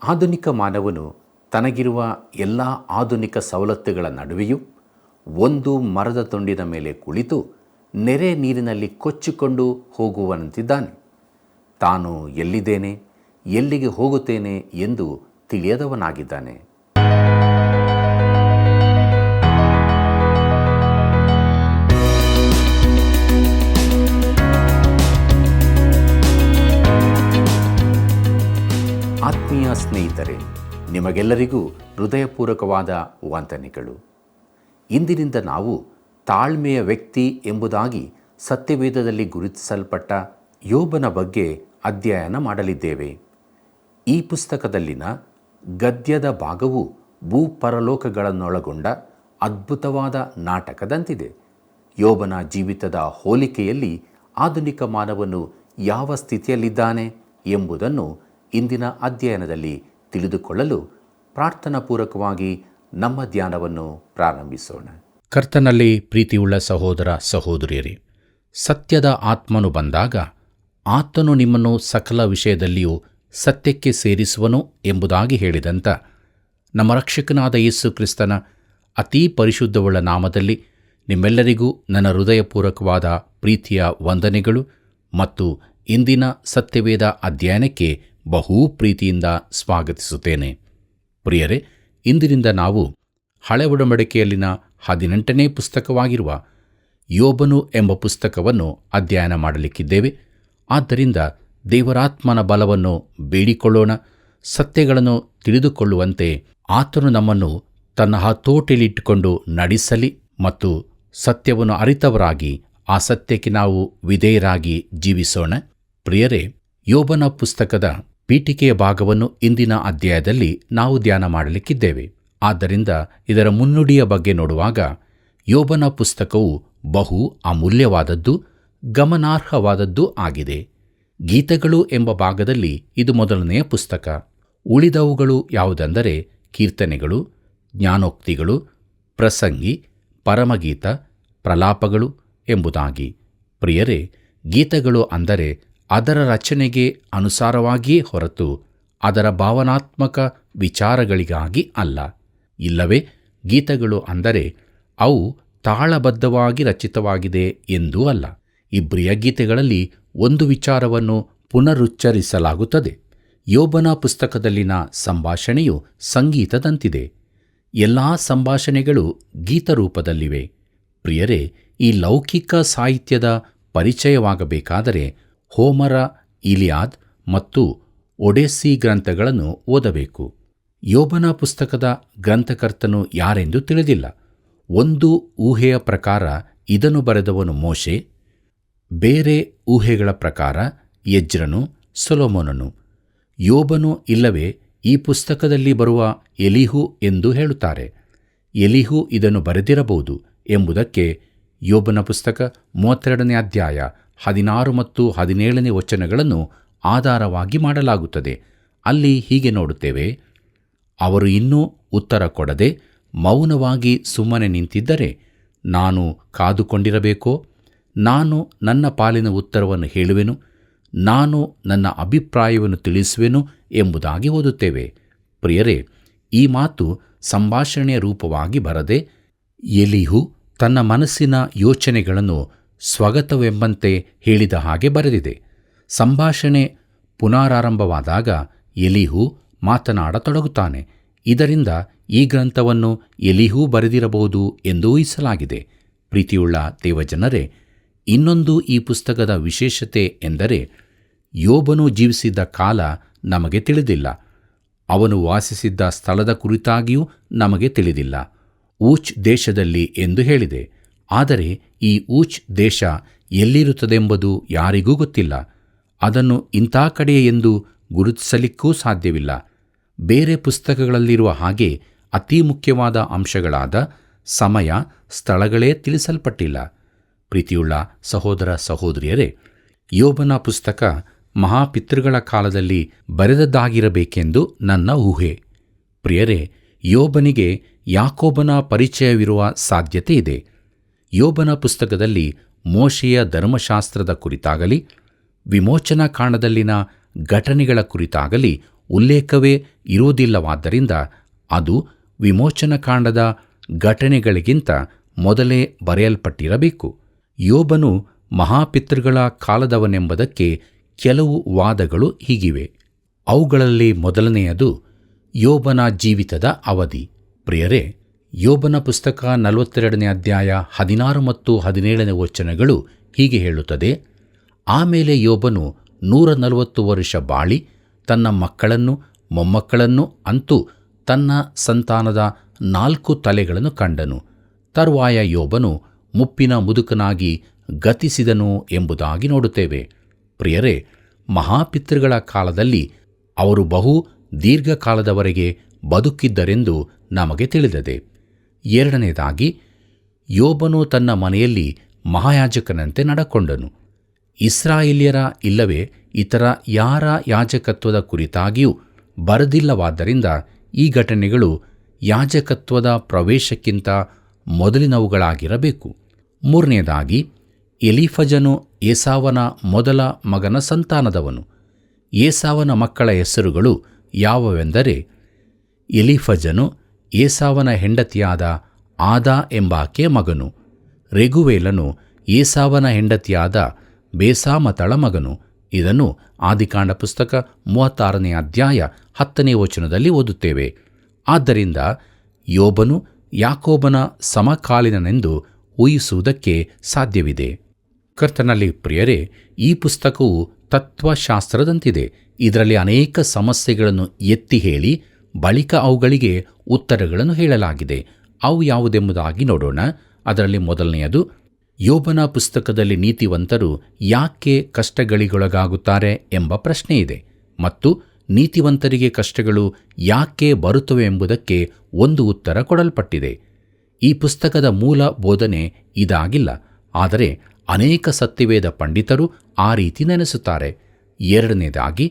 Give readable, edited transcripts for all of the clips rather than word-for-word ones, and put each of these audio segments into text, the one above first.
ಆಧುನಿಕ ಮಾನವನು ತನಗಿರುವ ಎಲ್ಲ ಆಧುನಿಕ ಸವಲತ್ತುಗಳ ನಡುವೆಯೂ ಒಂದು ಮರದ ತುಂಡಿನ ಮೇಲೆ ಕುಳಿತು ನೆರೆ ನೀರಿನಲ್ಲಿ ಕೊಚ್ಚಿಕೊಂಡು ಹೋಗುವಂತಿದ್ದಾನೆ. ತಾನು ಎಲ್ಲಿದ್ದೇನೆ, ಎಲ್ಲಿಗೆ ಹೋಗುತ್ತೇನೆ ಎಂದು ತಿಳಿಯದವನಾಗಿದ್ದಾನೆ. ಆತ್ಮೀಯ ಸ್ನೇಹಿತರೆ, ನಿಮಗೆಲ್ಲರಿಗೂ ಹೃದಯಪೂರ್ವಕವಾದ ವಂದನೆಗಳು. ಇಂದಿನಿಂದ ನಾವು ತಾಳ್ಮೆಯ ವ್ಯಕ್ತಿ ಎಂಬುದಾಗಿ ಸತ್ಯವೇದದಲ್ಲಿ ಗುರುತಿಸಲ್ಪಟ್ಟ ಯೋಬನ ಬಗ್ಗೆ ಅಧ್ಯಯನ ಮಾಡಲಿದ್ದೇವೆ. ಈ ಪುಸ್ತಕದಲ್ಲಿನ ಗದ್ಯದ ಭಾಗವು ಭೂಪರಲೋಕಗಳನ್ನೊಳಗೊಂಡ ಅದ್ಭುತವಾದ ನಾಟಕದಂತಿದೆ. ಯೋಬನ ಜೀವಿತದ ಹೋಲಿಕೆಯಲ್ಲಿ ಆಧುನಿಕ ಮಾನವನು ಯಾವ ಸ್ಥಿತಿಯಲ್ಲಿದ್ದಾನೆ ಎಂಬುದನ್ನು ಇಂದಿನ ಅಧ್ಯಯನದಲ್ಲಿ ತಿಳಿದುಕೊಳ್ಳಲು ಪ್ರಾರ್ಥನಾಪೂರ್ವಕವಾಗಿ ನಮ್ಮ ಧ್ಯಾನವನ್ನು ಪ್ರಾರಂಭಿಸೋಣ. ಕರ್ತನಲ್ಲಿ ಪ್ರೀತಿಯುಳ್ಳ ಸಹೋದರ ಸಹೋದರಿಯರೇ, ಸತ್ಯದ ಆತ್ಮನು ಬಂದಾಗ ಆತನು ನಿಮ್ಮನ್ನು ಸಕಲ ವಿಷಯದಲ್ಲಿಯೂ ಸತ್ಯಕ್ಕೆ ಸೇರಿಸುವನು ಎಂಬುದಾಗಿ ಹೇಳಿದಂಥ ನಮ್ಮ ರಕ್ಷಕನಾದ ಯೇಸು ಕ್ರಿಸ್ತನ ಅತೀ ಪರಿಶುದ್ಧವುಳ್ಳ ನಾಮದಲ್ಲಿ ನಿಮ್ಮೆಲ್ಲರಿಗೂ ನನ್ನ ಹೃದಯಪೂರ್ವಕವಾದ ಪ್ರೀತಿಯ ವಂದನೆಗಳು ಮತ್ತು ಇಂದಿನ ಸತ್ಯವೇದ ಅಧ್ಯಯನಕ್ಕೆ ಬಹು ಪ್ರೀತಿಯಿಂದ ಸ್ವಾಗತಿಸುತ್ತೇನೆ. ಪ್ರಿಯರೇ, ಇಂದಿನಿಂದ ನಾವು ಹಳೆ ಒಡಂಬಡಿಕೆಯಲ್ಲಿನ 18ನೇ ಪುಸ್ತಕವಾಗಿರುವ ಯೋಬನು ಎಂಬ ಪುಸ್ತಕವನ್ನು ಅಧ್ಯಯನ ಮಾಡಲಿಕ್ಕಿದ್ದೇವೆ. ಆದ್ದರಿಂದ ದೇವರಾತ್ಮನ ಬಲವನ್ನು ಬೇಡಿಕೊಳ್ಳೋಣ. ಸತ್ಯಗಳನ್ನು ತಿಳಿದುಕೊಳ್ಳುವಂತೆ ಆತನು ನಮ್ಮನ್ನು ತನ್ನ ಹತೋಟಿಯಲ್ಲಿಟ್ಟುಕೊಂಡು ನಡೆಸಲಿ ಮತ್ತು ಸತ್ಯವನ್ನು ಅರಿತವರಾಗಿ ಆ ಸತ್ಯಕ್ಕೆ ನಾವು ವಿಧೇಯರಾಗಿ ಜೀವಿಸೋಣ. ಪ್ರಿಯರೇ, ಯೋಬನ ಪುಸ್ತಕದ ಪೀಠಿಕೆಯ ಭಾಗವನ್ನು ಇಂದಿನ ಅಧ್ಯಾಯದಲ್ಲಿ ನಾವು ಧ್ಯಾನ ಮಾಡಲಿಕ್ಕಿದ್ದೇವೆ. ಆದ್ದರಿಂದ ಇದರ ಮುನ್ನುಡಿಯ ಬಗ್ಗೆ ನೋಡುವಾಗ ಯೋಬನ ಪುಸ್ತಕವು ಬಹು ಅಮೂಲ್ಯವಾದದ್ದು, ಗಮನಾರ್ಹವಾದದ್ದು ಆಗಿದೆ. ಗೀತೆಗಳು ಎಂಬ ಭಾಗದಲ್ಲಿ ಇದು ಮೊದಲನೆಯ ಪುಸ್ತಕ. ಉಳಿದವುಗಳು ಯಾವುದೆಂದರೆ ಕೀರ್ತನೆಗಳು, ಜ್ಞಾನೋಕ್ತಿಗಳು, ಪ್ರಸಂಗಿ, ಪರಮಗೀತ, ಪ್ರಲಾಪಗಳು ಎಂಬುದಾಗಿ. ಪ್ರಿಯರೇ, ಗೀತೆಗಳು ಅಂದರೆ ಅದರ ರಚನೆಗೆ ಅನುಸಾರವಾಗಿಯೇ ಹೊರತು ಅದರ ಭಾವನಾತ್ಮಕ ವಿಚಾರಗಳಿಗಾಗಿ ಅಲ್ಲ. ಇಲ್ಲವೇ ಗೀತೆಗಳು ಅಂದರೆ ಅವು ತಾಳಬದ್ಧವಾಗಿ ರಚಿತವಾಗಿದೆ ಎಂದೂ ಅಲ್ಲ. ಇಬ್ರಿಯ ಗೀತೆಗಳಲ್ಲಿ ಒಂದು ವಿಚಾರವನ್ನು ಪುನರುಚ್ಚರಿಸಲಾಗುತ್ತದೆ. ಯೋಬನ ಪುಸ್ತಕದಲ್ಲಿನ ಸಂಭಾಷಣೆಯು ಸಂಗೀತದಂತಿದೆ. ಎಲ್ಲ ಸಂಭಾಷಣೆಗಳು ಗೀತರೂಪದಲ್ಲಿವೆ. ಪ್ರಿಯರೇ, ಈ ಲೌಕಿಕ ಸಾಹಿತ್ಯದ ಪರಿಚಯವಾಗಬೇಕಾದರೆ ಹೋಮರ, ಇಲಿಯಾದ್ ಮತ್ತು ಒಡೆಸ್ಸಿ ಗ್ರಂಥಗಳನ್ನು ಓದಬೇಕು. ಯೋಬನ ಪುಸ್ತಕದ ಗ್ರಂಥಕರ್ತನು ಯಾರೆಂದು ತಿಳಿದಿಲ್ಲ. ಒಂದು ಊಹೆಯ ಪ್ರಕಾರ ಇದನ್ನು ಬರೆದವನು ಮೋಶೆ, ಬೇರೆ ಊಹೆಗಳ ಪ್ರಕಾರ ಎಜ್ರನು, ಸೊಲೊಮೋನನು. ಯೋಬನು ಇಲ್ಲವೇ ಈ ಪುಸ್ತಕದಲ್ಲಿ ಬರುವ ಎಲೀಹು ಎಂದು ಹೇಳುತ್ತಾರೆ. ಎಲೀಹು ಇದನ್ನು ಬರೆದಿರಬಹುದು ಎಂಬುದಕ್ಕೆ ಯೋಬನ ಪುಸ್ತಕ 32ನೇ ಅಧ್ಯಾಯ 16 ಮತ್ತು 17ನೇ ವಚನಗಳನ್ನು ಆಧಾರವಾಗಿ ಮಾಡಲಾಗುತ್ತದೆ. ಅಲ್ಲಿ ಹೀಗೆ ನೋಡುತ್ತೇವೆ: ಅವರು ಇನ್ನೂ ಉತ್ತರ ಕೊಡದೆ ಮೌನವಾಗಿ ಸುಮ್ಮನೆ ನಿಂತಿದ್ದರೆ ನಾನು ಕಾದುಕೊಂಡಿರಬೇಕೋ? ನಾನು ನನ್ನ ಪಾಲಿನ ಉತ್ತರವನ್ನು ಹೇಳುವೆನು, ನಾನು ನನ್ನ ಅಭಿಪ್ರಾಯವನ್ನು ತಿಳಿಸುವೆನು ಎಂಬುದಾಗಿ ಓದುತ್ತೇವೆ. ಪ್ರಿಯರೇ, ಈ ಮಾತು ಸಂಭಾಷಣೆಯ ರೂಪವಾಗಿ ಬರದೆ ಎಲೀಹು ತನ್ನ ಮನಸ್ಸಿನ ಯೋಚನೆಗಳನ್ನು ಸ್ವಗತವೆಂಬಂತೆ ಹೇಳಿದ ಹಾಗೆ ಬರೆದಿದೆ. ಸಂಭಾಷಣೆ ಪುನರಾರಂಭವಾದಾಗ ಎಲೀಹು ಮಾತನಾಡತೊಡಗುತ್ತಾನೆ. ಇದರಿಂದ ಈ ಗ್ರಂಥವನ್ನು ಎಲೀಹು ಬರೆದಿರಬಹುದು ಎಂದು ಊಹಿಸಲಾಗಿದೆ. ಪ್ರೀತಿಯುಳ್ಳ ದೇವಜನರೇ, ಇನ್ನೊಂದು ಈ ಪುಸ್ತಕದ ವಿಶೇಷತೆ ಎಂದರೆ ಯೋಬನು ಜೀವಿಸಿದ್ದ ಕಾಲ ನಮಗೆ ತಿಳಿದಿಲ್ಲ. ಅವನು ವಾಸಿಸಿದ್ದ ಸ್ಥಳದ ಕುರಿತಾಗಿಯೂ ನಮಗೆ ತಿಳಿದಿಲ್ಲ. ಊಚ್ ದೇಶದಲ್ಲಿ ಎಂದು ಹೇಳಿದೆ. ಆದರೆ ಈ ಊಚ್ ದೇಶ ಎಲ್ಲಿರುತ್ತದೆಂಬುದು ಯಾರಿಗೂ ಗೊತ್ತಿಲ್ಲ. ಅದನ್ನು ಇಂಥ ಕಡೆ ಎಂದು ಗುರುತಿಸಲಿಕ್ಕೂ ಸಾಧ್ಯವಿಲ್ಲ. ಬೇರೆ ಪುಸ್ತಕಗಳಲ್ಲಿರುವ ಹಾಗೆ ಅತಿ ಮುಖ್ಯವಾದ ಅಂಶಗಳಾದ ಸಮಯ, ಸ್ಥಳಗಳೇ ತಿಳಿಸಲ್ಪಟ್ಟಿಲ್ಲ. ಪ್ರೀತಿಯುಳ್ಳ ಸಹೋದರ ಸಹೋದರಿಯರೇ, ಯೋಬನ ಪುಸ್ತಕ ಮಹಾಪಿತೃಗಳ ಕಾಲದಲ್ಲಿ ಬರೆದದ್ದಾಗಿರಬೇಕೆಂದು ನನ್ನ ಊಹೆ. ಪ್ರಿಯರೇ, ಯೋಬನಿಗೆ ಯಾಕೋಬನ ಪರಿಚಯವಿರುವ ಸಾಧ್ಯತೆ ಇದೆ. ಯೋಬನ ಪುಸ್ತಕದಲ್ಲಿ ಮೋಶೆಯ ಧರ್ಮಶಾಸ್ತ್ರದ ಕುರಿತಾಗಲಿ ವಿಮೋಚನಾ ಕಾಂಡದಲ್ಲಿನ ಘಟನೆಗಳ ಕುರಿತಾಗಲಿ ಉಲ್ಲೇಖವೇ ಇರುವುದಿಲ್ಲವಾದ್ದರಿಂದ ಅದು ವಿಮೋಚನಕಾಂಡದ ಘಟನೆಗಳಿಗಿಂತ ಮೊದಲೇ ಬರೆಯಲ್ಪಟ್ಟಿರಬೇಕು. ಯೋಬನು ಮಹಾಪಿತೃಗಳ ಕಾಲದವನೆಂಬುದಕ್ಕೆ ಕೆಲವು ವಾದಗಳು ಹೀಗಿವೆ. ಅವುಗಳಲ್ಲಿ ಮೊದಲನೆಯದು ಯೋಬನ ಜೀವಿತದ ಅವಧಿ. ಪ್ರಿಯರೇ, ಯೋಬನ ಪುಸ್ತಕ 42ನೇ ಅಧ್ಯಾಯ 16 ಮತ್ತು 17ನೇ ವಚನಗಳು ಹೀಗೆ ಹೇಳುತ್ತದೆ: ಆಮೇಲೆ ಯೋಬನು 140 ವರ್ಷ ಬಾಳಿ ತನ್ನ ಮಕ್ಕಳನ್ನು ಮೊಮ್ಮಕ್ಕಳನ್ನು ಅಂತೂ ತನ್ನ ಸಂತಾನದ 4 ತಲೆಗಳನ್ನು ಕಂಡನು. ತರುವಾಯ ಯೋಬನು ಮುಪ್ಪಿನ ಮುದುಕನಾಗಿ ಗತಿಸಿದನು ಎಂಬುದಾಗಿ ನೋಡುತ್ತೇವೆ. ಪ್ರಿಯರೇ, ಮಹಾಪಿತೃಗಳ ಕಾಲದಲ್ಲಿ ಅವರು ಬಹು ದೀರ್ಘಕಾಲದವರೆಗೆ ಬದುಕಿದ್ದರೆಂದು ನಮಗೆ ತಿಳಿದಿದೆ. ಎರಡನೇದಾಗಿ, ಯೋಬನು ತನ್ನ ಮನೆಯಲ್ಲಿ ಮಹಾಯಾಜಕನಂತೆ ನಡಕೊಂಡನು. ಇಸ್ರಾಯೇಲ್ಯರ ಇಲ್ಲವೇ ಇತರ ಯಾರ ಯಾಜಕತ್ವದ ಕುರಿತಾಗಿಯೂ ಬರೆದಿಲ್ಲವಾದ್ದರಿಂದ ಈ ಘಟನೆಗಳು ಯಾಜಕತ್ವದ ಪ್ರವೇಶಕ್ಕಿಂತ ಮೊದಲಿನವುಗಳಾಗಿರಬೇಕು. ಮೂರನೆಯದಾಗಿ, ಎಲೀಫಜನು ಏಸಾವನ ಮೊದಲ ಮಗನ ಸಂತಾನದವನು. ಏಸಾವನ ಮಕ್ಕಳ ಹೆಸರುಗಳು ಯಾವುವೆಂದರೆ, ಎಲೀಫಜನು ಏಸಾವನ ಹೆಂಡತಿಯಾದ ಆದಾ ಎಂಬಾಕೆಯ ಮಗನು. ರೆಗುವೇಲನು ಏಸಾವನ ಹೆಂಡತಿಯಾದ ಬೇಸಾಮತಳ ಮಗನು. ಇದನ್ನು ಆದಿಕಾಂಡ ಪುಸ್ತಕ 36ನೇ ಅಧ್ಯಾಯ 10ನೇ ವಚನದಲ್ಲಿ ಓದುತ್ತೇವೆ. ಆದ್ದರಿಂದ ಯೋಬನು ಯಾಕೋಬನ ಸಮಕಾಲೀನನೆಂದು ಊಹಿಸುವುದಕ್ಕೆ ಸಾಧ್ಯವಿದೆ. ಕರ್ತನಲ್ಲಿ ಪ್ರಿಯರೇ, ಈ ಪುಸ್ತಕವು ತತ್ವಶಾಸ್ತ್ರದಂತಿದೆ. ಇದರಲ್ಲಿ ಅನೇಕ ಸಮಸ್ಯೆಗಳನ್ನು ಎತ್ತಿ ಹೇಳಿ ಬಳಿಕ ಅವುಗಳಿಗೆ ಉತ್ತರಗಳನ್ನು ಹೇಳಲಾಗಿದೆ. ಅವು ಯಾವುದೆಂಬುದಾಗಿ ನೋಡೋಣ. ಅದರಲ್ಲಿ ಮೊದಲನೆಯದು, ಯೋಬನ ಪುಸ್ತಕದಲ್ಲಿ ನೀತಿವಂತರು ಯಾಕೆ ಕಷ್ಟಗಳಿಗೊಳಗಾಗುತ್ತಾರೆ ಎಂಬ ಪ್ರಶ್ನೆ ಇದೆ ಮತ್ತು ನೀತಿವಂತರಿಗೆ ಕಷ್ಟಗಳು ಯಾಕೆ ಬರುತ್ತವೆ ಎಂಬುದಕ್ಕೆ ಒಂದು ಉತ್ತರ ಕೊಡಲ್ಪಟ್ಟಿದೆ. ಈ ಪುಸ್ತಕದ ಮೂಲ ಬೋಧನೆ ಇದಾಗಿಲ್ಲ, ಆದರೆ ಅನೇಕ ಸತ್ಯವೇದ ಪಂಡಿತರು ಆ ರೀತಿ ನೆನೆಸುತ್ತಾರೆ. ಎರಡನೇದಾಗಿ,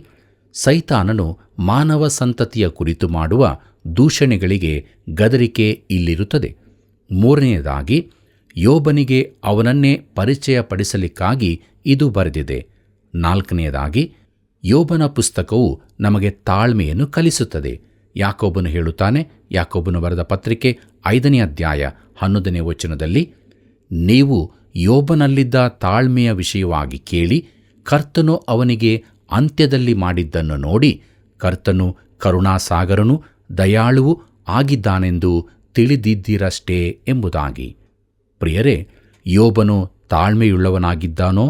ಸೈತಾನನು ಮಾನವ ಸಂತತಿಯ ಕುರಿತು ಮಾಡುವ ದೂಷಣೆಗಳಿಗೆ ಗದರಿಕೆ ಇಲ್ಲಿರುತ್ತದೆ. ಮೂರನೆಯದಾಗಿ, ಯೋಬನಿಗೆ ಅವನನ್ನೇ ಪರಿಚಯಪಡಿಸಲಿಕ್ಕಾಗಿ ಇದು ಬರೆದಿದೆ. ನಾಲ್ಕನೆಯದಾಗಿ, ಯೋಬನ ಪುಸ್ತಕವು ನಮಗೆ ತಾಳ್ಮೆಯನ್ನು ಕಲಿಸುತ್ತದೆ. ಯಾಕೋಬನು ಹೇಳುತ್ತಾನೆ, ಯಾಕೋಬನು ಬರೆದ ಪತ್ರಿಕೆ 5ನೇ ಅಧ್ಯಾಯ 11ನೇ ವಚನದಲ್ಲಿ, ನೀವು ಯೋಬನಲ್ಲಿದ್ದ ತಾಳ್ಮೆಯ ವಿಷಯವಾಗಿ ಕೇಳಿ ಕರ್ತನು ಅವನಿಗೆ ಅಂತ್ಯದಲ್ಲಿ ಮಾಡಿದ್ದನ್ನು ನೋಡಿ ಕರ್ತನು ಕರುಣಾಸಾಗರನೂ ದಯಾಳುವೂ ಆಗಿದ್ದಾನೆಂದು ತಿಳಿದಿದ್ದೀರಷ್ಟೇ ಎಂಬುದಾಗಿ. ಪ್ರಿಯರೇ, ಯೋಬನು ತಾಳ್ಮೆಯುಳ್ಳವನಾಗಿದ್ದಾನೋ?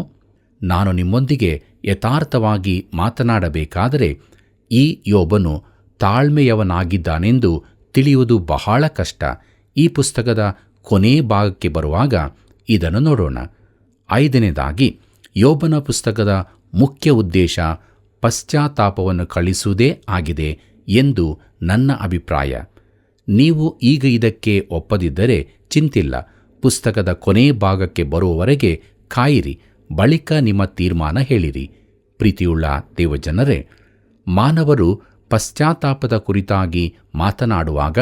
ನಾನು ನಿಮ್ಮೊಂದಿಗೆ ಯಥಾರ್ಥವಾಗಿ ಮಾತನಾಡಬೇಕಾದರೆ ಈ ಯೋಬನು ತಾಳ್ಮೆಯವನಾಗಿದ್ದಾನೆಂದು ತಿಳಿಯುವುದು ಬಹಳ ಕಷ್ಟ. ಈ ಪುಸ್ತಕದ ಕೊನೆ ಭಾಗಕ್ಕೆ ಬರುವಾಗ ಇದನ್ನು ನೋಡೋಣ. ಐದನೇದಾಗಿ, ಯೋಬನ ಪುಸ್ತಕದ ಮುಖ್ಯ ಉದ್ದೇಶ ಪಶ್ಚಾತ್ತಾಪವನ್ನು ಕಳಿಸುವುದೇ ಆಗಿದೆ ಎಂದು ನನ್ನ ಅಭಿಪ್ರಾಯ. ನೀವು ಈಗ ಇದಕ್ಕೆ ಒಪ್ಪದಿದ್ದರೆ ಚಿಂತಿಲ್ಲ. ಪುಸ್ತಕದ ಕೊನೆ ಭಾಗಕ್ಕೆ ಬರುವವರೆಗೆ ಕಾಯಿರಿ, ಬಳಿಕ ನಿಮ್ಮ ತೀರ್ಮಾನ ಹೇಳಿರಿ. ಪ್ರೀತಿಯುಳ್ಳ ದೇವಜನರೇ, ಮಾನವರು ಪಶ್ಚಾತ್ತಾಪದ ಕುರಿತಾಗಿ ಮಾತನಾಡುವಾಗ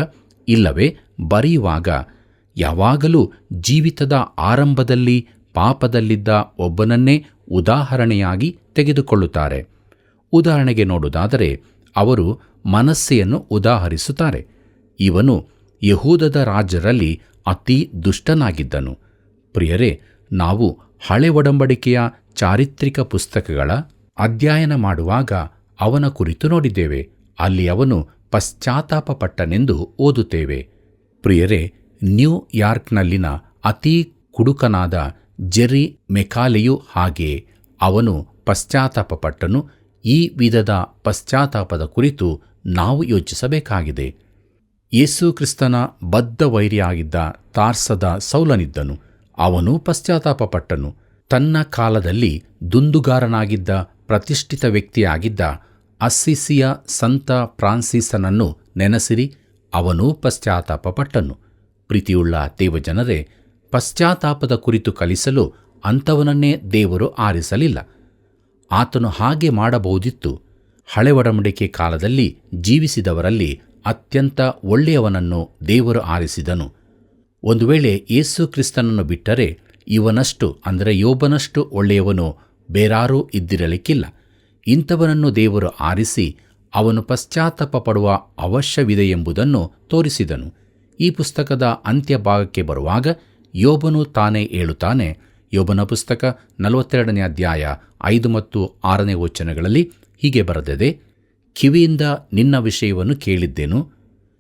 ಇಲ್ಲವೇ ಬರೆಯುವಾಗ ಯಾವಾಗಲೂ ಜೀವಿತದ ಆರಂಭದಲ್ಲಿ ಪಾಪದಲ್ಲಿದ್ದ ಒಬ್ಬನನ್ನೇ ಉದಾಹರಣೆಯಾಗಿ ತೆಗೆದುಕೊಳ್ಳುತ್ತಾರೆ. ಉದಾಹರಣೆಗೆ ನೋಡುವುದಾದರೆ ಅವರು ಮನಸ್ಸೆಯನ್ನು ಉದಾಹರಿಸುತ್ತಾರೆ. ಇವನು ಯೆಹೂದದ ರಾಜರಲ್ಲಿ ಅತಿ ದುಷ್ಟನಾಗಿದ್ದನು. ಪ್ರಿಯರೇ, ನಾವು ಹಳೆ ಒಡಂಬಡಿಕೆಯ ಚಾರಿತ್ರಿಕ ಪುಸ್ತಕಗಳ ಅಧ್ಯಯನ ಮಾಡುವಾಗ ಅವನ ಕುರಿತು ನೋಡಿದ್ದೇವೆ. ಅಲ್ಲಿ ಅವನು ಪಶ್ಚಾತ್ತಾಪಪಟ್ಟನೆಂದು ಓದುತ್ತೇವೆ. ಪ್ರಿಯರೇ, ನ್ಯೂಯಾರ್ಕ್ನಲ್ಲಿನ ಅತಿ ಕುಡುಕನಾದ ಜೆರ್ರಿ ಮೆಕಾಲೆಯೂ ಹಾಗೆಯೇ ಅವನು ಪಶ್ಚಾತ್ತಾಪಪಟ್ಟನು. ಈ ವಿಧದ ಪಶ್ಚಾತ್ತಾಪದ ಕುರಿತು ನಾವು ಯೋಚಿಸಬೇಕಾಗಿದೆ. ಯೇಸು ಕ್ರಿಸ್ತನ ಬದ್ಧ ವೈರಿಯಾಗಿದ್ದ ತಾರ್ಸದ ಸೌಲನಿದ್ದನು. ಅವನು ಪಶ್ಚಾತ್ತಾಪಪಟ್ಟನು. ತನ್ನ ಕಾಲದಲ್ಲಿ ದುಂದುಗಾರನಾಗಿದ್ದ ಪ್ರತಿಷ್ಠಿತ ವ್ಯಕ್ತಿಯಾಗಿದ್ದ ಅಸ್ಸಿಸಿಯ ಸಂತ ಫ್ರಾನ್ಸಿಸನನ್ನು ನೆನೆಸಿರಿ, ಅವನೂ ಪಶ್ಚಾತ್ತಾಪಪಟ್ಟನು. ಪ್ರೀತಿಯುಳ್ಳ ದೇವಜನರೇ, ಪಶ್ಚಾತ್ತಾಪದ ಕುರಿತು ಕಲಿಸಲು ಅಂಥವನನ್ನೇ ದೇವರು ಆರಿಸಲಿಲ್ಲ. ಆತನು ಹಾಗೆ ಮಾಡಬಹುದಿತ್ತು. ಹಳೆ ಒಡಂಬಡಿಕೆ ಕಾಲದಲ್ಲಿ ಜೀವಿಸಿದವರಲ್ಲಿ ಅತ್ಯಂತ ಒಳ್ಳೆಯವನನ್ನು ದೇವರು ಆರಿಸಿದನು. ಒಂದು ವೇಳೆ ಯೇಸು ಕ್ರಿಸ್ತನನ್ನು ಬಿಟ್ಟರೆ ಇವನಷ್ಟು ಅಂದರೆ ಯೋಬನಷ್ಟು ಒಳ್ಳೆಯವನು ಬೇರಾರೂ ಇದ್ದಿರಲಿಕ್ಕಿಲ್ಲ. ಇಂಥವನನ್ನು ದೇವರು ಆರಿಸಿ ಅವನು ಪಶ್ಚಾತ್ತಾಪ ಪಡುವ ಅವಶ್ಯವಿದೆಯೆಂಬುದನ್ನು ತೋರಿಸಿದನು. ಈ ಪುಸ್ತಕದ ಅಂತ್ಯಭಾಗಕ್ಕೆ ಬರುವಾಗ ಯೋಬನು ತಾನೇ ಹೇಳುತ್ತಾನೆ. ಯೋಬನ ಪುಸ್ತಕ 42ನೇ ಅಧ್ಯಾಯ 5 ಮತ್ತು 6ನೇ ವಚನಗಳಲ್ಲಿ ಹೀಗೆ ಬರೆದಿದೆ: ಕಿವಿಯಿಂದ ನಿನ್ನ ವಿಷಯವನ್ನು ಕೇಳಿದ್ದೆನು,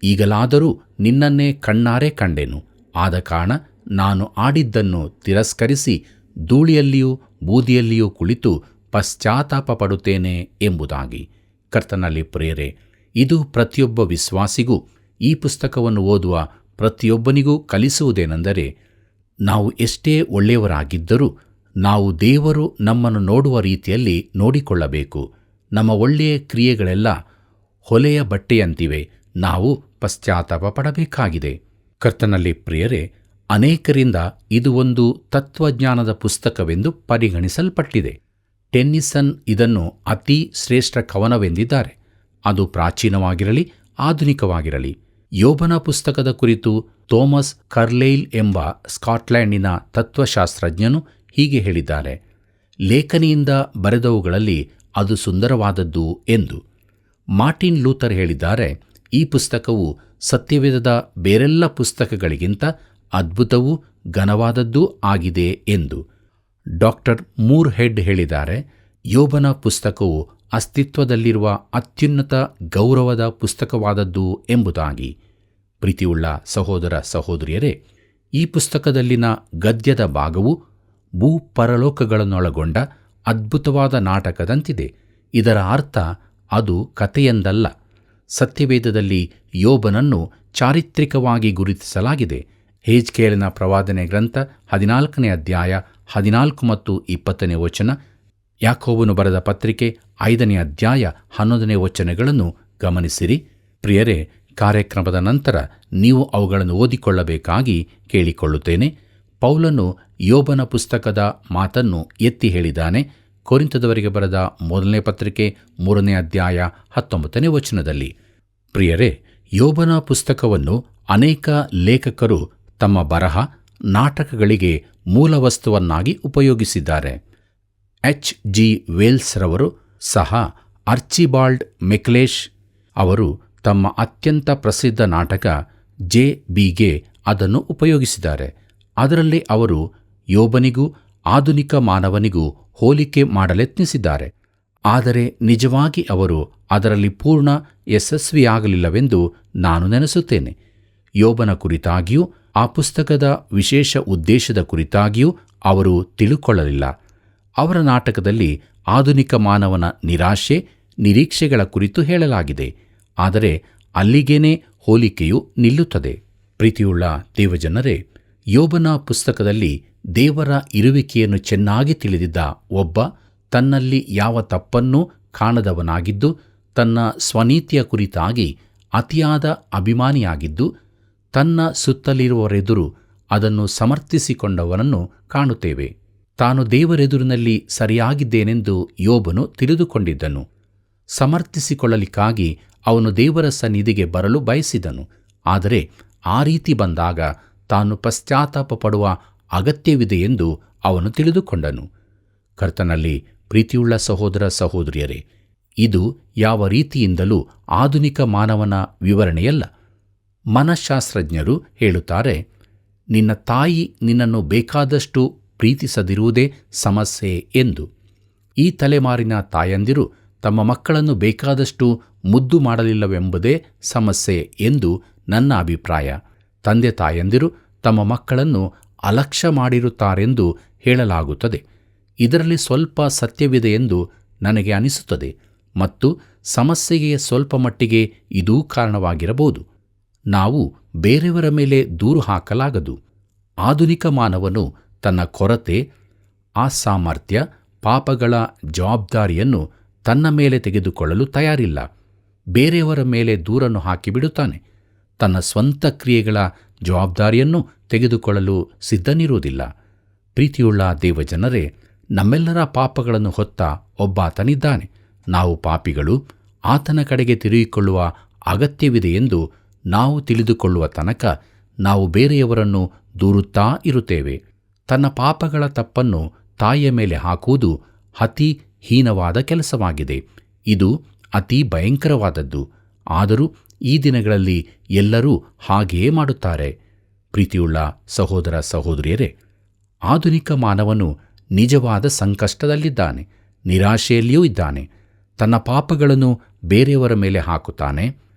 ಈಗಲಾದರೂ ನಿನ್ನನ್ನೇ ಕಣ್ಣಾರೆ ಕಂಡೆನು. ಆದ ಕಾರಣ ನಾನು ಆಡಿದ್ದನ್ನು ತಿರಸ್ಕರಿಸಿ ಧೂಳಿಯಲ್ಲಿಯೂ ಬೂದಿಯಲ್ಲಿಯೂ ಕುಳಿತು ಪಶ್ಚಾತ್ತಾಪ ಪಡುತ್ತೇನೆ ಎಂಬುದಾಗಿ. ಕರ್ತನಲ್ಲಿ ಪ್ರಿಯರೇ, ಇದು ಪ್ರತಿಯೊಬ್ಬ ವಿಶ್ವಾಸಿಗೂ, ಈ ಪುಸ್ತಕವನ್ನು ಓದುವ ಪ್ರತಿಯೊಬ್ಬನಿಗೂ ಕಲಿಸುವುದೇನೆಂದರೆ, ನಾವು ಎಷ್ಟೇ ಒಳ್ಳೆಯವರಾಗಿದ್ದರೂ ನಾವು ದೇವರು ನಮ್ಮನ್ನು ನೋಡುವ ರೀತಿಯಲ್ಲಿ ನೋಡಿಕೊಳ್ಳಬೇಕು. ನಮ್ಮ ಒಳ್ಳೆಯ ಕ್ರಿಯೆಗಳೆಲ್ಲ ಹೊಲೆಯ ಬಟ್ಟೆಯಂತಿವೆ. ನಾವು ಪಶ್ಚಾತ್ತಾಪ ಪಡಬೇಕಾಗಿದೆ. ಕರ್ತನಲ್ಲಿ ಪ್ರಿಯರೇ, ಅನೇಕರಿಂದ ಇದು ಒಂದು ತತ್ವಜ್ಞಾನದ ಪುಸ್ತಕವೆಂದು ಪರಿಗಣಿಸಲ್ಪಟ್ಟಿದೆ. ಟೆನ್ನಿಸನ್ ಇದನ್ನು ಅತಿ ಶ್ರೇಷ್ಠ ಕವನವೆಂದಿದ್ದಾರೆ. ಅದು ಪ್ರಾಚೀನವಾಗಿರಲಿ ಆಧುನಿಕವಾಗಿರಲಿ. ಯೋಬನ ಪುಸ್ತಕದ ಕುರಿತು ಥೋಮಸ್ ಕರ್ಲೈಲ್ ಎಂಬ ಸ್ಕಾಟ್ಲೆಂಡಿನ ತತ್ವಶಾಸ್ತ್ರಜ್ಞನು ಹೀಗೆ ಹೇಳಿದ್ದಾರೆ: ಲೇಖನಿಯಿಂದ ಬರೆದವುಗಳಲ್ಲಿ ಅದು ಸುಂದರವಾದದ್ದು ಎಂದು. ಮಾರ್ಟಿನ್ ಲೂಥರ್ ಹೇಳಿದ್ದಾರೆ: ಈ ಪುಸ್ತಕವು ಸತ್ಯವೇದದ ಬೇರೆಲ್ಲ ಪುಸ್ತಕಗಳಿಗಿಂತ ಅದ್ಭುತವೂ ಘನವಾದದ್ದೂ ಆಗಿದೆ ಎಂದು. ಡಾಕ್ಟರ್ ಮೂರ್ ಹೆಡ್ ಹೇಳಿದ್ದಾರೆ: ಯೋಬನ ಪುಸ್ತಕವು ಅಸ್ತಿತ್ವದಲ್ಲಿರುವ ಅತ್ಯುನ್ನತ ಗೌರವದ ಪುಸ್ತಕವಾದದ್ದು ಎಂಬುದಾಗಿ. ಪ್ರೀತಿಯುಳ್ಳ ಸಹೋದರ ಸಹೋದರಿಯರೇ, ಈ ಪುಸ್ತಕದಲ್ಲಿನ ಗದ್ಯದ ಭಾಗವು ಭೂಪರಲೋಕಗಳನ್ನೊಳಗೊಂಡ ಅದ್ಭುತವಾದ ನಾಟಕದಂತಿದೆ. ಇದರ ಅರ್ಥ ಅದು ಕಥೆಯೆಂದಲ್ಲ. ಸತ್ಯವೇದದಲ್ಲಿ ಯೋಬನನ್ನು ಚಾರಿತ್ರಿಕವಾಗಿ ಗುರುತಿಸಲಾಗಿದೆ. ಹೇಜ್ಕೇಲನ ಪ್ರವಾದನೆ ಗ್ರಂಥ 14ನೇ ಅಧ್ಯಾಯ 14 ಮತ್ತು 20ನೇ ವಚನ, ಯಾಕೋಬನು ಬರೆದ ಪತ್ರಿಕೆ 5ನೇ ಅಧ್ಯಾಯ 11ನೇ ವಚನಗಳನ್ನು ಗಮನಿಸಿರಿ. ಪ್ರಿಯರೇ, ಕಾರ್ಯಕ್ರಮದ ನಂತರ ನೀವು ಅವುಗಳನ್ನು ಓದಿಕೊಳ್ಳಬೇಕಾಗಿ ಕೇಳಿಕೊಳ್ಳುತ್ತೇನೆ. ಪೌಲನು ಯೋಬನ ಪುಸ್ತಕದ ಮಾತನ್ನು ಎತ್ತಿ ಹೇಳಿದ್ದಾನೆ. ಕೊರಿಂಥದವರಿಗೆ ಬರೆದ 1ನೇ ಪತ್ರಿಕೆ 3ನೇ ಅಧ್ಯಾಯ 19ನೇ ವಚನದಲ್ಲಿ. ಪ್ರಿಯರೇ, ಯೋಬನ ಪುಸ್ತಕವನ್ನು ಅನೇಕ ಲೇಖಕರು ತಮ್ಮ ಬರಹ, ನಾಟಕಗಳಿಗೆ ಮೂಲವಸ್ತುವನ್ನಾಗಿ ಉಪಯೋಗಿಸಿದ್ದಾರೆ. H.G. ವೇಲ್ಸ್ ರವರು ಸಹ ಆರ್ಚಿಬಾಲ್ಡ್ ಮೆಕ್ಲೇಶ್ ಅವರು ತಮ್ಮ ಅತ್ಯಂತ ಪ್ರಸಿದ್ಧ ನಾಟಕ ಜೆ.ಬಿಗೆ ಅದನ್ನು ಉಪಯೋಗಿಸಿದ್ದಾರೆ. ಅದರಲ್ಲಿ ಅವರು ಯೋಬನಿಗೂ ಆಧುನಿಕ ಮಾನವನಿಗೂ ಹೋಲಿಕೆ ಮಾಡಲೆತ್ನಿಸಿದ್ದಾರೆ. ಆದರೆ ನಿಜವಾಗಿ ಅವರು ಅದರಲ್ಲಿ ಪೂರ್ಣ ಯಶಸ್ವಿಯಾಗಲಿಲ್ಲವೆಂದು ನಾನು ನೆನೆಸುತ್ತೇನೆ. ಯೋಬನ ಕುರಿತಾಗಿಯೂ ಆ ಪುಸ್ತಕದ ವಿಶೇಷ ಉದ್ದೇಶದ ಕುರಿತಾಗಿಯೂ ಅವರು ತಿಳುಕೊಳ್ಳಲಿಲ್ಲ. ಅವರ ನಾಟಕದಲ್ಲಿ ಆಧುನಿಕ ಮಾನವನ ನಿರಾಶೆ, ನಿರೀಕ್ಷೆಗಳ ಕುರಿತು ಹೇಳಲಾಗಿದೆ. ಆದರೆ ಅಲ್ಲಿಗೇನೆ ಹೋಲಿಕೆಯು ನಿಲ್ಲುತ್ತದೆ. ಪ್ರೀತಿಯುಳ್ಳ ದೇವಜನರೇ, ಯೋಬನ ಪುಸ್ತಕದಲ್ಲಿ ದೇವರ ಇರುವಿಕೆಯನ್ನು ಚೆನ್ನಾಗಿ ತಿಳಿದಿದ್ದ ಒಬ್ಬ, ತನ್ನಲ್ಲಿ ಯಾವ ತಪ್ಪನ್ನೂ ಕಾಣದವನಾಗಿದ್ದು, ತನ್ನ ಸ್ವನೀತಿಯ ಕುರಿತಾಗಿ ಅತಿಯಾದ ಅಭಿಮಾನಿಯಾಗಿದ್ದು, ತನ್ನ ಸುತ್ತಲಿರುವವರೆದುರು ಅದನ್ನು ಸಮರ್ಥಿಸಿಕೊಂಡವನನ್ನು ಕಾಣುತ್ತೇವೆ. ತಾನು ದೇವರೆದುರಿನಲ್ಲಿ ಸರಿಯಾಗಿದ್ದೇನೆಂದು ಯೋಬನು ತಿಳಿದುಕೊಂಡಿದ್ದನು. ಸಮರ್ಥಿಸಿಕೊಳ್ಳಲಿಕ್ಕಾಗಿ ಅವನು ದೇವರ ಸನ್ನಿಧಿಗೆ ಬರಲು ಬಯಸಿದನು. ಆದರೆ ಆ ರೀತಿ ಬಂದಾಗ ತಾನು ಪಶ್ಚಾತ್ತಾಪ ಪಡುವ ಅಗತ್ಯವಿದೆಯೆಂದು ಅವನು ತಿಳಿದುಕೊಂಡನು. ಕರ್ತನಲ್ಲಿ ಪ್ರೀತಿಯುಳ್ಳ ಸಹೋದರ ಸಹೋದರಿಯರೇ, ಇದು ಯಾವ ರೀತಿಯಿಂದಲೂ ಆಧುನಿಕ ಮಾನವನ ವಿವರಣೆಯಲ್ಲ. ಮನಃಶಾಸ್ತ್ರಜ್ಞರು ಹೇಳುತ್ತಾರೆ, ನಿನ್ನ ತಾಯಿ ನಿನ್ನನ್ನು ಬೇಕಾದಷ್ಟು ಪ್ರೀತಿಸದಿರುವುದೇ ಸಮಸ್ಯೆ ಎಂದು. ಈ ತಲೆಮಾರಿನ ತಾಯಂದಿರು ತಮ್ಮ ಮಕ್ಕಳನ್ನು ಬೇಕಾದಷ್ಟು ಮುದ್ದು ಮಾಡಲಿಲ್ಲವೆಂಬುದೇ ಸಮಸ್ಯೆ ಎಂದು ನನ್ನ ಅಭಿಪ್ರಾಯ. ತಂದೆ ತಾಯಂದಿರು ತಮ್ಮ ಮಕ್ಕಳನ್ನು ಅಲಕ್ಷ್ಯ ಮಾಡಿರುತ್ತಾರೆಂದು ಹೇಳಲಾಗುತ್ತದೆ. ಇದರಲ್ಲಿ ಸ್ವಲ್ಪ ಸತ್ಯವಿದೆ ಎಂದು ನನಗೆ ಅನಿಸುತ್ತದೆ ಮತ್ತು ಸಮಸ್ಯೆಗೆ ಸ್ವಲ್ಪ ಮಟ್ಟಿಗೆ ಇದೂ ಕಾರಣವಾಗಿರಬಹುದು. ನಾವು ಬೇರೆಯವರ ಮೇಲೆ ದೂರು ಹಾಕಲಾಗದು. ಆಧುನಿಕ ಮಾನವನು ತನ್ನ ಕೊರತೆ, ಅಸಾಮರ್ಥ್ಯ, ಪಾಪಗಳ ಜವಾಬ್ದಾರಿಯನ್ನು ತನ್ನ ಮೇಲೆ ತೆಗೆದುಕೊಳ್ಳಲು ತಯಾರಿಲ್ಲ. ಬೇರೆಯವರ ಮೇಲೆ ದೂರನ್ನು ಹಾಕಿಬಿಡುತ್ತಾನೆ. ತನ್ನ ಸ್ವಂತ ಕ್ರಿಯೆಗಳ ಜವಾಬ್ದಾರಿಯನ್ನು ತೆಗೆದುಕೊಳ್ಳಲು ಸಿದ್ಧನಿರುವುದಿಲ್ಲ. ಪ್ರೀತಿಯುಳ್ಳ ದೇವಜನರೇ, ನಮ್ಮೆಲ್ಲರ ಪಾಪಗಳನ್ನು ಹೊತ್ತ ಒಬ್ಬಾತನಿದ್ದಾನೆ. ನಾವು ಪಾಪಿಗಳು. ಆತನ ಕಡೆಗೆ ತಿರುಗಿಕೊಳ್ಳುವ ಅಗತ್ಯವಿದೆ ಎಂದು ನಾವು ತಿಳಿದುಕೊಳ್ಳುವ ತನಕ ನಾವು ಬೇರೆಯವರನ್ನು ದೂರುತ್ತಾ ಇರುತ್ತೇವೆ. ತನ್ನ ಪಾಪಗಳ ತಪ್ಪನ್ನು ತಾಯಿಯ ಮೇಲೆ ಹಾಕುವುದು ಅತಿ ಹೀನವಾದ ಕೆಲಸವಾಗಿದೆ. ಇದು ಅತಿ ಭಯಂಕರವಾದದ್ದು. ಆದರೂ ಈ ದಿನಗಳಲ್ಲಿ ಎಲ್ಲರೂ ಹಾಗೆಯೇ ಮಾಡುತ್ತಾರೆ. ಪ್ರೀತಿಯುಳ್ಳ ಸಹೋದರ ಸಹೋದರಿಯರೇ, ಆಧುನಿಕ ಮಾನವನು ನಿಜವಾದ ಸಂಕಷ್ಟದಲ್ಲಿದ್ದಾನೆ, ನಿರಾಶೆಯಲ್ಲಿಯೂ ಇದ್ದಾನೆ. ತನ್ನ ಪಾಪಗಳನ್ನು ಬೇರೆಯವರ ಮೇಲೆ ಹಾಕುತ್ತಾನೆ.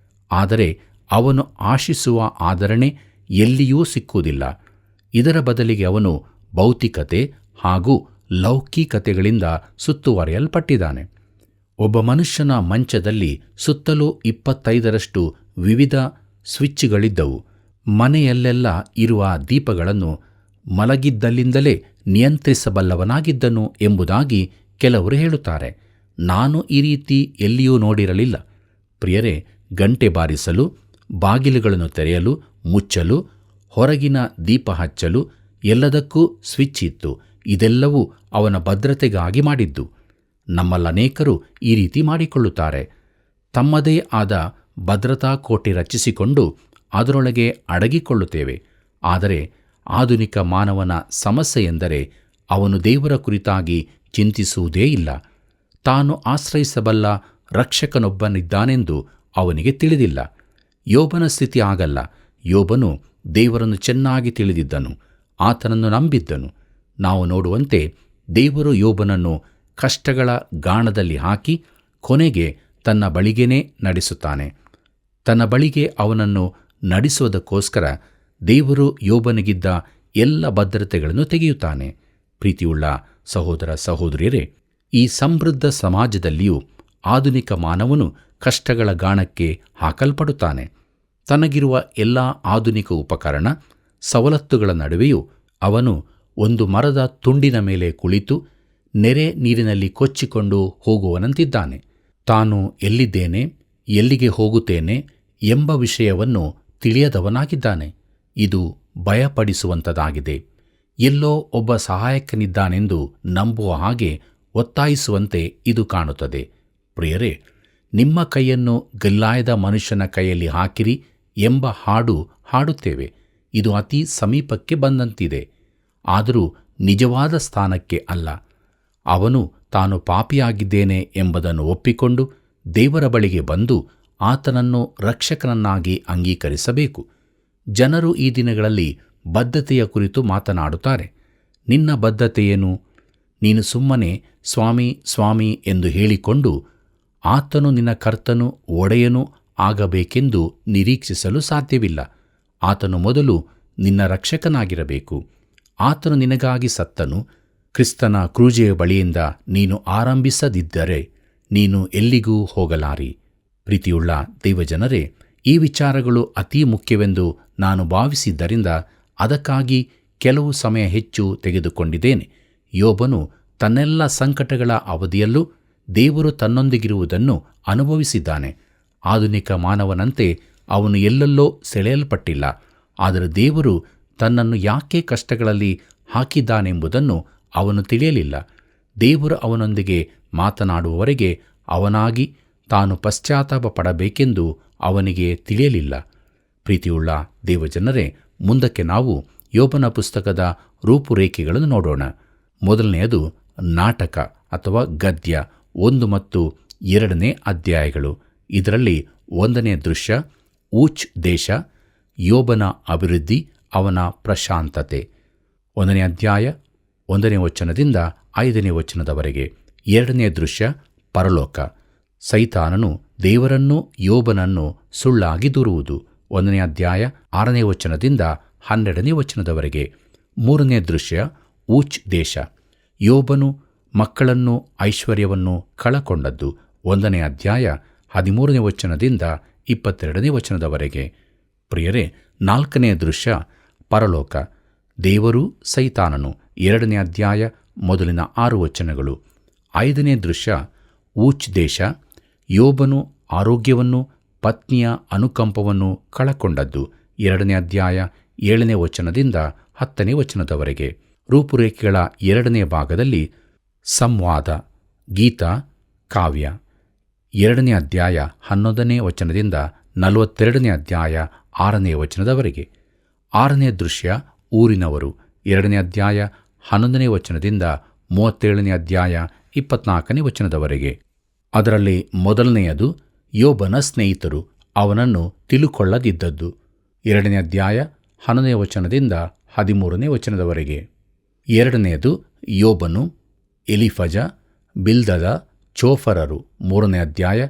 ಆದರೆ ಅವನು ಆಶಿಸುವ ಆದರಣೆ ಎಲ್ಲಿಯೂ ಸಿಕ್ಕುವುದಿಲ್ಲ. ಇದರ ಬದಲಿಗೆ ಅವನು ಭೌತಿಕತೆ ಹಾಗೂ ಲೌಕಿಕತೆಗಳಿಂದ ಸುತ್ತುವರಿಯಲ್ಪಟ್ಟಿದ್ದಾನೆ. ಒಬ್ಬ ಮನುಷ್ಯನ ಮಂಚದಲ್ಲಿ ಸುತ್ತಲೂ 25ರಷ್ಟು ವಿವಿಧ ಸ್ವಿಚ್ಗಳಿದ್ದವು. ಮನೆಯಲ್ಲೆಲ್ಲ ಇರುವ ದೀಪಗಳನ್ನು ಮಲಗಿದ್ದಲ್ಲಿಂದಲೇ ನಿಯಂತ್ರಿಸಬಲ್ಲವನಾಗಿದ್ದನು ಎಂಬುದಾಗಿ ಕೆಲವರು ಹೇಳುತ್ತಾರೆ. ನಾನು ಈ ರೀತಿ ಎಲ್ಲಿಯೂ ನೋಡಿರಲಿಲ್ಲ. ಪ್ರಿಯರೇ, ಗಂಟೆ ಬಾರಿಸಲು, ಬಾಗಿಲುಗಳನ್ನು ತೆರೆಯಲು, ಮುಚ್ಚಲು, ಹೊರಗಿನ ದೀಪ ಹಚ್ಚಲು ಎಲ್ಲದಕ್ಕೂ ಸ್ವಿಚ್ ಇತ್ತು. ಇದೆಲ್ಲವೂ ಅವನ ಭದ್ರತೆಗಾಗಿ ಮಾಡಿದ್ದು. ನಮ್ಮಲ್ಲನೇಕರು ಈ ರೀತಿ ಮಾಡಿಕೊಳ್ಳುತ್ತಾರೆ. ತಮ್ಮದೇ ಆದ ಭದ್ರತಾ ಕೋಟೆ ರಚಿಸಿಕೊಂಡು ಅದರೊಳಗೆ ಅಡಗಿಕೊಳ್ಳುತ್ತೇವೆ. ಆದರೆ ಆಧುನಿಕ ಮಾನವನ ಸಮಸ್ಯೆ ಎಂದರೆ ಅವನು ದೇವರ ಕುರಿತಾಗಿ ಚಿಂತಿಸುವುದೇ ಇಲ್ಲ. ತಾನು ಆಶ್ರಯಿಸಬಲ್ಲ ರಕ್ಷಕನೊಬ್ಬನಿದ್ದಾನೆಂದು ಅವನಿಗೆ ತಿಳಿದಿಲ್ಲ. ಯೋಬನ ಸ್ಥಿತಿ ಆಗಲ್ಲ. ಯೋಬನು ದೇವರನ್ನು ಚೆನ್ನಾಗಿ ತಿಳಿದಿದ್ದನು, ಆತನನ್ನು ನಂಬಿದ್ದನು. ನಾವು ನೋಡುವಂತೆ ದೇವರು ಯೋಬನನ್ನು ಕಷ್ಟಗಳ ಗಾಣದಲ್ಲಿ ಹಾಕಿ ಕೊನೆಗೆ ತನ್ನ ಬಳಿಗೇನೇ ನಡೆಸುತ್ತಾನೆ. ತನ್ನ ಬಳಿಗೆ ಅವನನ್ನು ನಡೆಸುವುದಕ್ಕೋಸ್ಕರ ದೇವರು ಯೋಬನಿಗಿದ್ದ ಎಲ್ಲ ಭದ್ರತೆಗಳನ್ನು ತೆಗೆಯುತ್ತಾನೆ. ಪ್ರೀತಿಯುಳ್ಳ ಸಹೋದರ ಸಹೋದರಿಯರೇ, ಈ ಸಮೃದ್ಧ ಸಮಾಜದಲ್ಲಿಯೂ ಆಧುನಿಕ ಮಾನವನು ಕಷ್ಟಗಳ ಗಾಣಕ್ಕೆ ಹಾಕಲ್ಪಡುತ್ತಾನೆ. ತನಗಿರುವ ಎಲ್ಲ ಆಧುನಿಕ ಉಪಕರಣ ಸವಲತ್ತುಗಳ ನಡುವೆಯೂ ಅವನು ಒಂದು ಮರದ ತುಂಡಿನ ಮೇಲೆ ಕುಳಿತು ನೆರೆ ನೀರಿನಲ್ಲಿ ಕೊಚ್ಚಿಕೊಂಡು ಹೋಗುವನಂತಿದ್ದಾನೆ. ತಾನು ಎಲ್ಲಿದ್ದೇನೆ, ಎಲ್ಲಿಗೆ ಹೋಗುತ್ತೇನೆ ಎಂಬ ವಿಷಯವನ್ನು ತಿಳಿಯದವನಾಗಿದ್ದಾನೆ. ಇದು ಭಯಪಡಿಸುವಂಥದ್ದಾಗಿದೆ. ಎಲ್ಲೋ ಒಬ್ಬ ಸಹಾಯಕನಿದ್ದಾನೆಂದು ನಂಬುವ ಹಾಗೆ ಒತ್ತಾಯಿಸುವಂತೆ ಇದು ಕಾಣುತ್ತದೆ. ಪ್ರಿಯರೇ, ನಿಮ್ಮ ಕೈಯನ್ನು ಗಲ್ಲಾಯದ ಮನುಷ್ಯನ ಕೈಯಲ್ಲಿ ಹಾಕಿರಿ ಎಂಬ ಹಾಡು ಹಾಡುತ್ತೇವೆ. ಇದು ಅತಿ ಸಮೀಪಕ್ಕೆ ಬಂದಂತಿದೆ. ಆದರೂ ನಿಜವಾದ ಸ್ಥಾನಕ್ಕೆ ಅಲ್ಲ. ಅವನು ತಾನು ಪಾಪಿಯಾಗಿದ್ದೇನೆ ಎಂಬುದನ್ನು ಒಪ್ಪಿಕೊಂಡು ದೇವರ ಬಳಿಗೆ ಬಂದು ಆತನನ್ನು ರಕ್ಷಕನನ್ನಾಗಿ ಅಂಗೀಕರಿಸಬೇಕು. ಜನರು ಈ ದಿನಗಳಲ್ಲಿ ಬದ್ಧತೆಯ ಕುರಿತು ಮಾತನಾಡುತ್ತಾರೆ. ನಿನ್ನ ಬದ್ಧತೆಯೇನು? ನೀನು ಸುಮ್ಮನೆ ಸ್ವಾಮಿ ಸ್ವಾಮಿ ಎಂದು ಹೇಳಿಕೊಂಡು ಆತನು ನಿನ್ನ ಕರ್ತನು ಒಡೆಯನೂ ಆಗಬೇಕೆಂದು ನಿರೀಕ್ಷಿಸಲು ಸಾಧ್ಯವಿಲ್ಲ. ಆತನು ಮೊದಲು ನಿನ್ನ ರಕ್ಷಕನಾಗಿರಬೇಕು. ಆತನು ನಿನಗಾಗಿ ಸತ್ತನು. ಕ್ರಿಸ್ತನ ಕ್ರೂಜೆಯ ಬಳಿಯಿಂದ ನೀನು ಆರಂಭಿಸದಿದ್ದರೆ ನೀನು ಎಲ್ಲಿಗೂ ಹೋಗಲಾರಿ. ಪ್ರೀತಿಯುಳ್ಳ ದೈವಜನರೇ, ಈ ವಿಚಾರಗಳು ಅತೀ ಮುಖ್ಯವೆಂದು ನಾನು ಭಾವಿಸಿದ್ದರಿಂದ ಅದಕ್ಕಾಗಿ ಕೆಲವು ಸಮಯ ಹೆಚ್ಚು ತೆಗೆದುಕೊಂಡಿದ್ದೇನೆ. ಯೋಬನು ತನ್ನೆಲ್ಲ ಸಂಕಟಗಳ ಅವಧಿಯಲ್ಲೂ ದೇವರು ತನ್ನೊಂದಿಗಿರುವುದನ್ನು ಅನುಭವಿಸಿದ್ದಾನೆ. ಆಧುನಿಕ ಮಾನವನಂತೆ ಅವನು ಎಲ್ಲೆಲ್ಲೋ ಸೆಳೆಯಲ್ಪಟ್ಟಿಲ್ಲ. ಆದರೆ ದೇವರು ತನ್ನನ್ನು ಯಾಕೆ ಕಷ್ಟಗಳಲ್ಲಿ ಹಾಕಿದ್ದಾನೆಂಬುದನ್ನು ಅವನು ತಿಳಿಯಲಿಲ್ಲ. ದೇವರು ಅವನೊಂದಿಗೆ ಮಾತನಾಡುವವರೆಗೆ ಅವನಾಗಿ ತಾನು ಪಶ್ಚಾತ್ತಾಪ ಪಡಬೇಕೆಂದು ಅವನಿಗೆ ತಿಳಿಯಲಿಲ್ಲ. ಪ್ರೀತಿಯುಳ್ಳ ದೇವಜನರೇ, ಮುಂದಕ್ಕೆ ನಾವು ಯೋಬನ ಪುಸ್ತಕದ ರೂಪುರೇಖೆಗಳನ್ನು ನೋಡೋಣ. ಮೊದಲನೆಯದು ನಾಟಕ ಅಥವಾ ಗದ್ಯ 1 ಮತ್ತು 2ನೇ ಅಧ್ಯಾಯಗಳು. ಇದರಲ್ಲಿ 1ನೇ ದೃಶ್ಯ ಊಚ್ ದೇಶ, ಯೋಬನ ಅಭಿವೃದ್ಧಿ, ಅವನ ಪ್ರಶಾಂತತೆ. 1ನೇ ಅಧ್ಯಾಯ 1ನೇ ವಚನದಿಂದ 5ನೇ ವಚನದವರೆಗೆ. 2ನೇ ದೃಶ್ಯ ಪರಲೋಕ. ಸೈತಾನನು ದೇವರನ್ನೂ ಯೋಬನನ್ನು ಸುಳ್ಳಾಗಿ ದೂರುವುದು. 1ನೇ ಅಧ್ಯಾಯ 6ನೇ ವಚನದಿಂದ 12ನೇ ವಚನದವರೆಗೆ. 3ನೇ ದೃಶ್ಯ ಊಚ್ ದೇಶ. ಯೋಬನು ಮಕ್ಕಳನ್ನು ಐಶ್ವರ್ಯವನ್ನು ಕಳಕೊಂಡದ್ದು. 1ನೇ ಅಧ್ಯಾಯ 13ನೇ ವಚನದಿಂದ 22ನೇ ವಚನದವರೆಗೆ. ಪ್ರಿಯರೇ, 4ನೇ ದೃಶ್ಯ ಪರಲೋಕ. ದೇವರು ಸೈತಾನನು. 2ನೇ ಅಧ್ಯಾಯ ಮೊದಲಿನ 6 ವಚನಗಳು. 5ನೇ ದೃಶ್ಯ ಊಚ್ ದೇಶ. ಯೋಬನು ಆರೋಗ್ಯವನ್ನು, ಪತ್ನಿಯ ಅನುಕಂಪವನ್ನು ಕಳಕೊಂಡದ್ದು. 2ನೇ ಅಧ್ಯಾಯ 7ನೇ ವಚನದಿಂದ 10ನೇ ವಚನದವರೆಗೆ. ರೂಪುರೇಖೆಗಳ 2ನೇ ಭಾಗದಲ್ಲಿ ಸಂವಾದ, ಗೀತ, ಕಾವ್ಯ. 2ನೇ ಅಧ್ಯಾಯ 11ನೇ ವಚನದಿಂದ 42ನೇ ಅಧ್ಯಾಯ 6ನೇ ವಚನದವರೆಗೆ. 6ನೇ ದೃಶ್ಯ ಊರಿನವರು. 2ನೇ ಅಧ್ಯಾಯ 11ನೇ ವಚನದಿಂದ 37ನೇ ಅಧ್ಯಾಯ 24ನೇ ವಚನದವರೆಗೆ. ಅದರಲ್ಲಿ ಮೊದಲನೆಯದು ಯೋಬನ ಸ್ನೇಹಿತರು ಅವನನ್ನು ತಿಳುಕೊಳ್ಳದಿದ್ದದ್ದು. 2ನೇ ಅಧ್ಯಾಯ 11ನೇ ವಚನದಿಂದ 13ನೇ ವಚನದವರೆಗೆ. 2ನೇದು ಯೋಬನು, ಎಲಿಫಜ, ಬಿಲ್ದದ, ಚೋಫರರು 3ನೇ ಅಧ್ಯಾಯ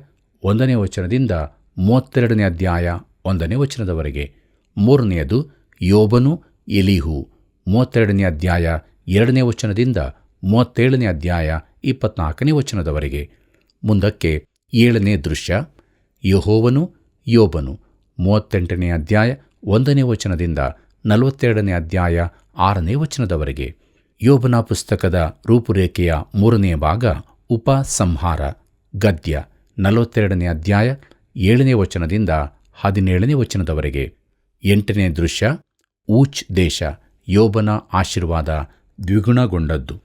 1ನೇ ವಚನದಿಂದ 32ನೇ ಅಧ್ಯಾಯ 1ನೇ ವಚನದವರೆಗೆ. 3ನೇದು ಯೋಬನು, ಎಲಿಹು 32ನೇ ಅಧ್ಯಾಯ 2ನೇ ವಚನದಿಂದ 37ನೇ ಅಧ್ಯಾಯ 24ನೇ ವಚನದವರೆಗೆ. ಮುಂದಕ್ಕೆ 7ನೇ ದೃಶ್ಯ ಯೆಹೋವನು, ಯೋಬನು 38ನೇ ಅಧ್ಯಾಯ 1ನೇ ವಚನದಿಂದ 42ನೇ ಅಧ್ಯಾಯ 6ನೇ ವಚನದವರೆಗೆ. ಯೋಬನ ಪುಸ್ತಕದ ರೂಪುರೇಖೆಯ 3ನೇ ಭಾಗ ಉಪಸಂಹಾರ ಗದ್ಯ 42ನೇ ಅಧ್ಯಾಯ 7ನೇ ವಚನದಿಂದ 17ನೇ ವಚನದವರೆಗೆ. 8ನೇ ದೃಶ್ಯ ಊಚ್ ದೇಶ, ಯೋಬನ ಆಶೀರ್ವಾದ ದ್ವಿಗುಣಗೊಂಡದ್ದು.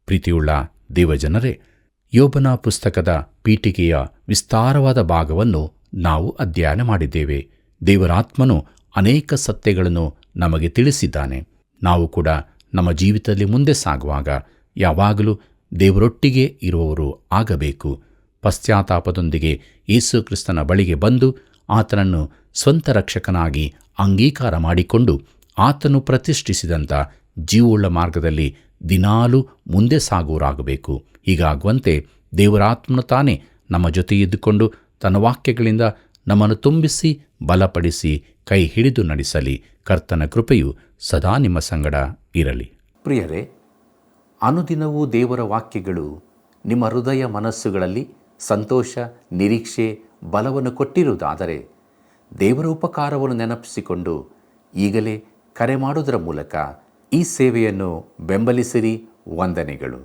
ಪ್ರೀತಿಯುಳ್ಳ ದೇವಜನರೇ, ಯೋಬನ ಪುಸ್ತಕದ ಪೀಠಿಕೆಯ ವಿಸ್ತಾರವಾದ ಭಾಗವನ್ನು ನಾವು ಅಧ್ಯಯನ ಮಾಡಿದ್ದೇವೆ. ದೇವರಾತ್ಮನು ಅನೇಕ ಸತ್ಯಗಳನ್ನು ನಮಗೆ ತಿಳಿಸಿದ್ದಾನೆ. ನಾವು ಕೂಡ ನಮ್ಮ ಜೀವಿತದಲ್ಲಿ ಮುಂದೆ ಸಾಗುವಾಗ ಯಾವಾಗಲೂ ದೇವರೊಟ್ಟಿಗೆ ಇರುವವರು ಆಗಬೇಕು. ಪಶ್ಚಾತ್ತಾಪದೊಂದಿಗೆ ಯೇಸು ಕ್ರಿಸ್ತನ ಬಳಿಗೆ ಬಂದು ಆತನನ್ನು ಸ್ವಂತ ರಕ್ಷಕನಾಗಿ ಅಂಗೀಕಾರ ಮಾಡಿಕೊಂಡು ಆತನು ಪ್ರತಿಷ್ಠಿಸಿದಂಥ ಜೀವವುಳ್ಳ ಮಾರ್ಗದಲ್ಲಿ ದಿನಾಲೂ ಮುಂದೆ ಸಾಗುವರಾಗಬೇಕು. ಹೀಗಾಗುವಂತೆ ದೇವರಾತ್ಮನು ತಾನೇ ನಮ್ಮ ಜೊತೆ ಇದ್ದುಕೊಂಡು ತನ್ನ ವಾಕ್ಯಗಳಿಂದ ನಮ್ಮನ್ನು ತುಂಬಿಸಿ ಬಲಪಡಿಸಿ ಕೈ ಹಿಡಿದು ನಡೆಸಲಿ. ಕರ್ತನ ಕೃಪೆಯು ಸದಾ ನಿಮ್ಮ ಸಂಗಡ ಇರಲಿ. ಪ್ರಿಯರೇ, ಅನುದಿನವೂ ದೇವರ ವಾಕ್ಯಗಳು ನಿಮ್ಮ ಹೃದಯ ಮನಸ್ಸುಗಳಲ್ಲಿ ಸಂತೋಷ, ನಿರೀಕ್ಷೆ, ಬಲವನ್ನು ಕೊಟ್ಟಿರುವುದಾದರೆ ದೇವರ ಉಪಕಾರವನ್ನು ನೆನಪಿಸಿಕೊಂಡು ಈಗಲೇ ಕರೆ ಮಾಡುವುದರ ಮೂಲಕ ಈ ಸೇವೆಯನ್ನು ಬೆಂಬಲಿಸಿರಿ. ವಂದನೆಗಳು.